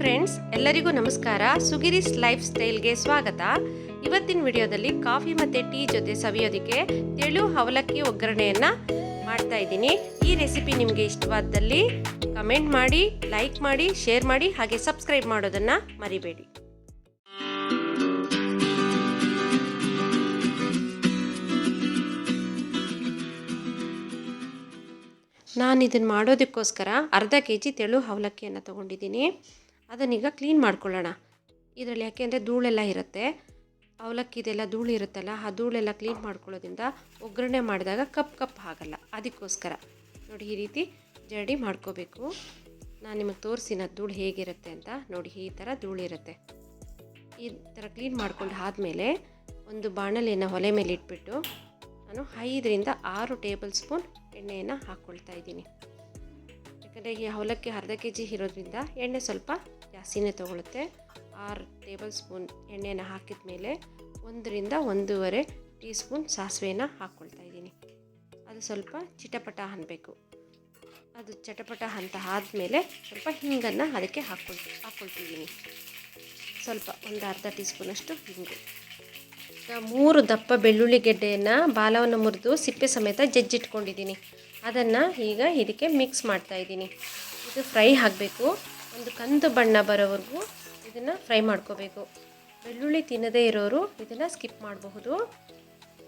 Friends, ಎಲ್ಲರಿಗೂ ನಮಸ್ಕಾರ. ಸುಗಿರಿಸ್ life ಸ್ಟೈಲ್ಗೆ ಸ್ವಾಗತ. ಇವತ್ತಿನ ವಿಡಿಯೋದಲ್ಲಿ ಕಾಫಿ ಮತ್ತು ಟೀ ಜೊತೆ ಸವಿಯೋದಕ್ಕೆ ತೆಳು ಅವಲಕ್ಕಿ ಒಗ್ಗರಣೆಯನ್ನು ಮಾಡ್ತಾ ಇದ್ದೀನಿ. ಈ ರೆಸಿಪಿ ನಿಮಗೆ ಇಷ್ಟವಾದಲ್ಲಿ ಕಮೆಂಟ್ ಮಾಡಿ, ಲೈಕ್ ಮಾಡಿ, ಶೇರ್ ಮಾಡಿ, ಹಾಗೆ ಸಬ್ಸ್ಕ್ರೈಬ್ ಮಾಡೋದನ್ನು ಮರಿಬೇಡಿ. ನಾನು ಇದನ್ನು ಮಾಡೋದಕ್ಕೋಸ್ಕರ ಅರ್ಧ kg ತೆಳು ಅವಲಕ್ಕಿಯನ್ನು ತೊಗೊಂಡಿದ್ದೀನಿ. ಅದನ್ನೀಗ ಕ್ಲೀನ್ ಮಾಡ್ಕೊಳ್ಳೋಣ. ಇದರಲ್ಲಿ ಯಾಕೆಂದರೆ ಧೂಳೆಲ್ಲ ಇರುತ್ತೆ, ಅವಲಕ್ಕಿದೆಲ್ಲ ಧೂಳು ಇರುತ್ತಲ್ಲ, ಆ ಧೂಳೆಲ್ಲ ಕ್ಲೀನ್ ಮಾಡ್ಕೊಳ್ಳೋದ್ರಿಂದ ಒಗ್ಗರಣೆ ಮಾಡಿದಾಗ ಕಪ್ ಆಗಲ್ಲ. ಅದಕ್ಕೋಸ್ಕರ ನೋಡಿ ಈ ರೀತಿ ಜರಡಿ ಮಾಡ್ಕೋಬೇಕು. ನಾನು ನಿಮಗೆ ತೋರಿಸಿನ ಧೂಳು ಹೇಗಿರುತ್ತೆ ಅಂತ. ನೋಡಿ ಈ ಥರ ಧೂಳು ಇರುತ್ತೆ. ಈ ಥರ ಕ್ಲೀನ್ ಮಾಡ್ಕೊಂಡು ಆದಮೇಲೆ ಒಂದು ಬಾಣಲೆಯನ್ನು ಒಲೆ ಮೇಲೆ ಇಟ್ಬಿಟ್ಟು ನಾನು 5 ರಿಂದ 6 ಟೇಬಲ್ ಸ್ಪೂನ್ ಎಣ್ಣೆಯನ್ನು ಹಾಕ್ಕೊಳ್ತಾ ಇದ್ದೀನಿ. ಯಾಕಂದರೆ ಈ ಅವಲಕ್ಕಿ ಅರ್ಧ kg ಇರೋದ್ರಿಂದ ಎಣ್ಣೆ ಸ್ವಲ್ಪ ಜಾಸ್ತಿನೇ ತೊಗೊಳುತ್ತೆ. 6 ಟೇಬಲ್ ಸ್ಪೂನ್ ಎಣ್ಣೆನ ಹಾಕಿದ ಮೇಲೆ 1 ರಿಂದ 1.5 ಟೀ ಸ್ಪೂನ್ ಸಾಸಿವೆನ ಹಾಕ್ಕೊಳ್ತಾ ಇದ್ದೀನಿ. ಅದು ಸ್ವಲ್ಪ ಚಿಟಪಟ ಅನ್ನಬೇಕು. ಅದು ಚಟಪಟ ಅಂತ ಆದಮೇಲೆ ಸ್ವಲ್ಪ ಹಿಂಗನ್ನು ಅದಕ್ಕೆ ಹಾಕ್ಕೊಳ್ತಿದ್ದೀನಿ. ಸ್ವಲ್ಪ ಒಂದು ಅರ್ಧ ಟೀ ಸ್ಪೂನಷ್ಟು ಹಿಂಗು. 3 ದಪ್ಪ ಬೆಳ್ಳುಳ್ಳಿ ಗೆಡ್ಡೆಯನ್ನು ಬಾಲವನ್ನು ಮುರಿದು ಸಿಪ್ಪೆ ಸಮೇತ ಜಜ್ಜಿಟ್ಕೊಂಡಿದ್ದೀನಿ. ಅದನ್ನು ಈಗ ಇದಕ್ಕೆ ಮಿಕ್ಸ್ ಮಾಡ್ತಾ ಇದ್ದೀನಿ. ಇದು ಫ್ರೈ ಆಗಬೇಕು. ಒಂದು ಕಂದು ಬಣ್ಣ ಬರೋವರೆಗೂ ಇದನ್ನು ಫ್ರೈ ಮಾಡ್ಕೋಬೇಕು. ಬೆಳ್ಳುಳ್ಳಿ ತಿನ್ನದೇ ಇರೋರು ಇದನ್ನು ಸ್ಕಿಪ್ ಮಾಡಬಹುದು.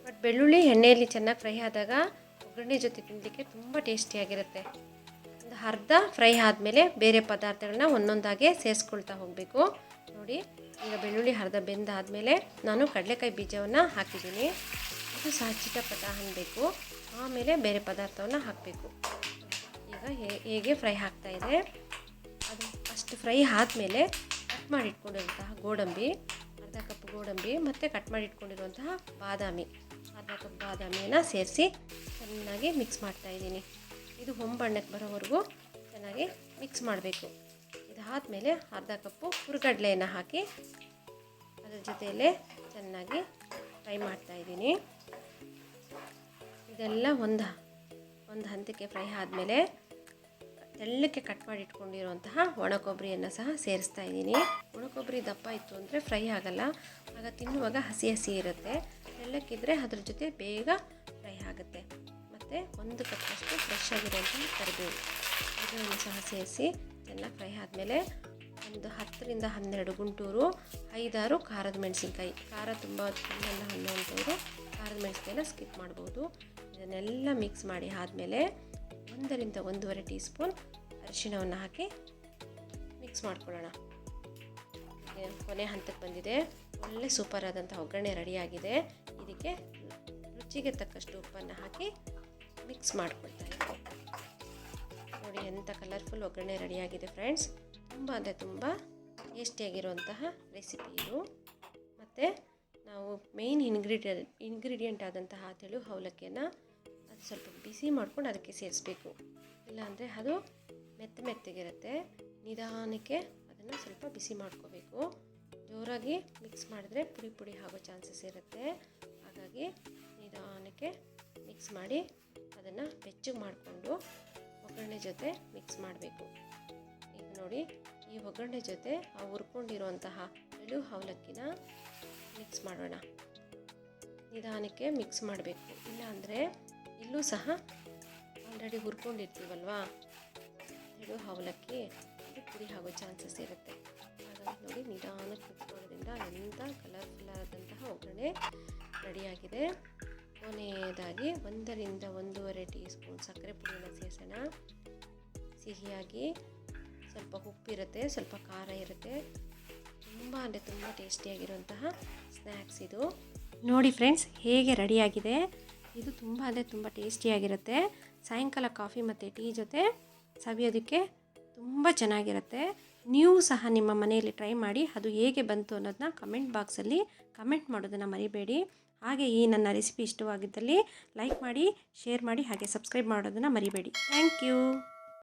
ಬಟ್ ಬೆಳ್ಳುಳ್ಳಿ ಎಣ್ಣೆಯಲ್ಲಿ ಚೆನ್ನಾಗಿ ಫ್ರೈ ಆದಾಗ ಒಗ್ಗರಣೆ ಜೊತೆ ತಿನ್ನಲಿಕ್ಕೆ ತುಂಬ ಟೇಸ್ಟಿಯಾಗಿರುತ್ತೆ. ಒಂದು ಅರ್ಧ ಫ್ರೈ ಆದಮೇಲೆ ಬೇರೆ ಪದಾರ್ಥಗಳನ್ನ ಒಂದೊಂದಾಗೆ ಸೇರಿಸ್ಕೊಳ್ತಾ ಹೋಗಬೇಕು. ನೋಡಿ, ಈಗ ಬೆಳ್ಳುಳ್ಳಿ ಅರ್ಧ ಬೆಂದಾದಮೇಲೆ ನಾನು ಕಡಲೆಕಾಯಿ ಬೀಜವನ್ನು ಹಾಕಿದ್ದೀನಿ. ಇದು ಸಹ ಚಿಟಪಟ ಅನ್ನಬೇಕು. ಆಮೇಲೆ ಬೇರೆ ಪದಾರ್ಥವನ್ನು ಹಾಕಬೇಕು. ಈಗ ಹೇಗೆ ಫ್ರೈ ಆಗ್ತಾಯಿದೆ. ಅದು ಅಷ್ಟು ಫ್ರೈ ಆದಮೇಲೆ ಕಟ್ ಮಾಡಿ ಇಟ್ಕೊಂಡಿರುವಂತಹ ಗೋಡಂಬಿ, ಅರ್ಧ ಕಪ್ ಗೋಡಂಬಿ ಮತ್ತು ಕಟ್ ಮಾಡಿ ಇಟ್ಕೊಂಡಿರುವಂತಹ ಬಾದಾಮಿ, ಅರ್ಧ ಕಪ್ ಬಾದಾಮಿಯನ್ನು ಸೇರಿಸಿ ಚೆನ್ನಾಗಿ ಮಿಕ್ಸ್ ಮಾಡ್ತಾಯಿದ್ದೀನಿ. ಇದು ಹೊಂಬಣ್ಣಕ್ಕೆ ಬರೋವರೆಗೂ ಚೆನ್ನಾಗಿ ಮಿಕ್ಸ್ ಮಾಡಬೇಕು. ಇದಾದಮೇಲೆ ಅರ್ಧ ಕಪ್ಪು ಹುರ್ಗಡ್ಲೆಯನ್ನು ಹಾಕಿ ಅದರ ಜೊತೆಯಲ್ಲೇ ಚೆನ್ನಾಗಿ ಫ್ರೈ ಮಾಡ್ತಾಯಿದ್ದೀನಿ. ಇದೆಲ್ಲ ಒಂದು ಹಂತಕ್ಕೆ ಫ್ರೈ ಆದಮೇಲೆ ತೆಳ್ಳಕ್ಕೆ ಕಟ್ ಮಾಡಿ ಇಟ್ಕೊಂಡಿರುವಂತಹ ಒಣ ಕೊಬ್ಬರಿಯನ್ನು ಸಹ ಸೇರಿಸ್ತಾ ಇದ್ದೀನಿ. ಒಣ ಕೊಬ್ಬರಿ ದಪ್ಪ ಇತ್ತು ಅಂದರೆ ಫ್ರೈ ಆಗಲ್ಲ, ಆಗ ತಿನ್ನುವಾಗ ಹಸಿ ಇರುತ್ತೆ. ತೆಳ್ಳಕ್ಕಿದ್ರೆ ಅದ್ರ ಜೊತೆ ಬೇಗ ಫ್ರೈ ಆಗುತ್ತೆ. ಮತ್ತು 1 ಕಪ್ಪಷ್ಟು ಫ್ರೆಶ್ ಆಗಿರುವಂತಹ ಕರಿಬೇವು ಅದನ್ನು ಸಹ ಸೇರಿಸಿ ಚೆನ್ನಾಗಿ ಫ್ರೈ ಆದಮೇಲೆ ಒಂದು 10 ರಿಂದ 12 ಗುಂಟೂರು, 5-6 ಖಾರದ ಮೆಣಸಿನ್ಕಾಯಿ. ಖಾರ ತುಂಬ ತಿನ್ನಲ್ಲ ಅನ್ನೋಂಥವ್ರು ಖಾರದ ಮೆಣಸಿನ್ಕಾಯಿನ ಸ್ಕಿಪ್ ಮಾಡ್ಬೋದು. ಇದನ್ನೆಲ್ಲ ಮಿಕ್ಸ್ ಮಾಡಿ ಆದಮೇಲೆ 1 ರಿಂದ 1.5 ಟೀ ಸ್ಪೂನ್ ಅರಿಶಿಣವನ್ನು ಹಾಕಿ ಮಿಕ್ಸ್ ಮಾಡ್ಕೊಳ್ಳೋಣ. ಕೊನೆ ಹಂತಕ್ಕೆ ಬಂದಿದೆ. ಒಳ್ಳೆ ಸೂಪರ್ ಆದಂಥ ಒಗ್ಗರಣೆ ರೆಡಿಯಾಗಿದೆ. ಇದಕ್ಕೆ ರುಚಿಗೆ ತಕ್ಕಷ್ಟು ಉಪ್ಪನ್ನು ಹಾಕಿ ಮಿಕ್ಸ್ ಮಾಡ್ಕೊಳ್ತಾ ಇದ್ದೀನಿ. ನೋಡಿ ಎಂಥ ಕಲರ್ಫುಲ್ ಒಗ್ಗರಣೆ ರೆಡಿಯಾಗಿದೆ ಫ್ರೆಂಡ್ಸ್. ತುಂಬ ಅಂದರೆ ತುಂಬ ಟೇಸ್ಟಿಯಾಗಿರುವಂತಹ ರೆಸಿಪಿ ಇದು. ಮತ್ತು ನಾವು ಮೇಯ್ನ್ ಇಂಗ್ರೀಡಿಯೆಂಟ್ ಆದಂತಹ ತೆಳು ಅವಲಕ್ಕಿಯನ್ನು ಅದು ಸ್ವಲ್ಪ ಬಿಸಿ ಮಾಡ್ಕೊಂಡು ಅದಕ್ಕೆ ಸೇರಿಸ್ಬೇಕು. ಇಲ್ಲಾಂದರೆ ಅದು ಮೆತ್ತಗಿರುತ್ತೆ. ನಿಧಾನಕ್ಕೆ ಅದನ್ನು ಸ್ವಲ್ಪ ಬಿಸಿ ಮಾಡ್ಕೋಬೇಕು. ಜೋರಾಗಿ ಮಿಕ್ಸ್ ಮಾಡಿದ್ರೆ ಪುಡಿ ಆಗೋ ಚಾನ್ಸಸ್ ಇರುತ್ತೆ. ಹಾಗಾಗಿ ನಿಧಾನಕ್ಕೆ ಮಿಕ್ಸ್ ಮಾಡಿ ಅದನ್ನು ಬೆಚ್ಚಗೆ ಮಾಡಿಕೊಂಡು ಒಗ್ಗರಣೆ ಜೊತೆ ಮಿಕ್ಸ್ ಮಾಡಬೇಕು. ಈಗ ನೋಡಿ, ಈ ಒಗ್ಗರಣೆ ಜೊತೆ ಆ ಹುರ್ಕೊಂಡಿರುವಂತಹ ತೆಳು ಅವಲಕ್ಕಿನ ಮಿಕ್ಸ್ ಮಾಡೋಣ. ನಿಧಾನಕ್ಕೆ ಮಿಕ್ಸ್ ಮಾಡಬೇಕು. ಇಲ್ಲಾಂದರೆ ಇಲ್ಲೂ ಸಹ ಆಲ್ರೆಡಿ ಹುರ್ಕೊಂಡಿರ್ತೀವಲ್ವಾ ತೆಳು ಅವಲಕ್ಕಿ, ಅದು ಪುಡಿ ಆಗೋ ಚಾನ್ಸಸ್ ಇರುತ್ತೆ. ಹಾಗಾಗಿ ನೋಡಿ, ನಿಧಾನಕ್ಕೆ ಕುತ್ಕೊಳ್ಳೋದ್ರಿಂದ ಎಂಥ ಕಲರ್ಫುಲ್ ಆದಂತಹ ಒಗ್ಗರಣೆ ರೆಡಿಯಾಗಿದೆ. ಕೊನೆಯದಾಗಿ 1 ರಿಂದ 1.5 ಟೀ ಸ್ಪೂನ್ ಸಕ್ಕರೆ ಪುಡಿಯನ್ನು ಸೇರಿಸೋಣ. ಸಿಹಿಯಾಗಿ ಸ್ವಲ್ಪ ಉಪ್ಪಿರುತ್ತೆ, ಸ್ವಲ್ಪ ಖಾರ ಇರುತ್ತೆ. ತುಂಬ ಅಂದರೆ ತುಂಬ ಟೇಸ್ಟಿಯಾಗಿರುವಂತಹ ಸ್ನ್ಯಾಕ್ಸ್ ಇದು. ನೋಡಿ ಫ್ರೆಂಡ್ಸ್, ಹೇಗೆ ರೆಡಿಯಾಗಿದೆ. ಇದು ತುಂಬ ಅಂದರೆ ತುಂಬ ಟೇಸ್ಟಿಯಾಗಿರುತ್ತೆ. ಸಾಯಂಕಾಲ ಕಾಫಿ ಮತ್ತು ಟೀ ಜೊತೆ ಸವಿಯೋದಕ್ಕೆ ತುಂಬ ಚೆನ್ನಾಗಿರುತ್ತೆ. ನೀವು ಸಹ ನಿಮ್ಮ ಮನೆಯಲ್ಲಿ ಟ್ರೈ ಮಾಡಿ ಅದು ಹೇಗೆ ಬಂತು ಅನ್ನೋದನ್ನ ಕಮೆಂಟ್ ಬಾಕ್ಸಲ್ಲಿ ಕಮೆಂಟ್ ಮಾಡೋದನ್ನು ಮರಿಬೇಡಿ. ಹಾಗೆ ಈ ನನ್ನ ರೆಸಿಪಿ ಇಷ್ಟವಾಗಿದ್ದಲ್ಲಿ ಲೈಕ್ ಮಾಡಿ, ಶೇರ್ ಮಾಡಿ, ಹಾಗೆ ಸಬ್ಸ್ಕ್ರೈಬ್ ಮಾಡೋದನ್ನು ಮರಿಬೇಡಿ. Thank you.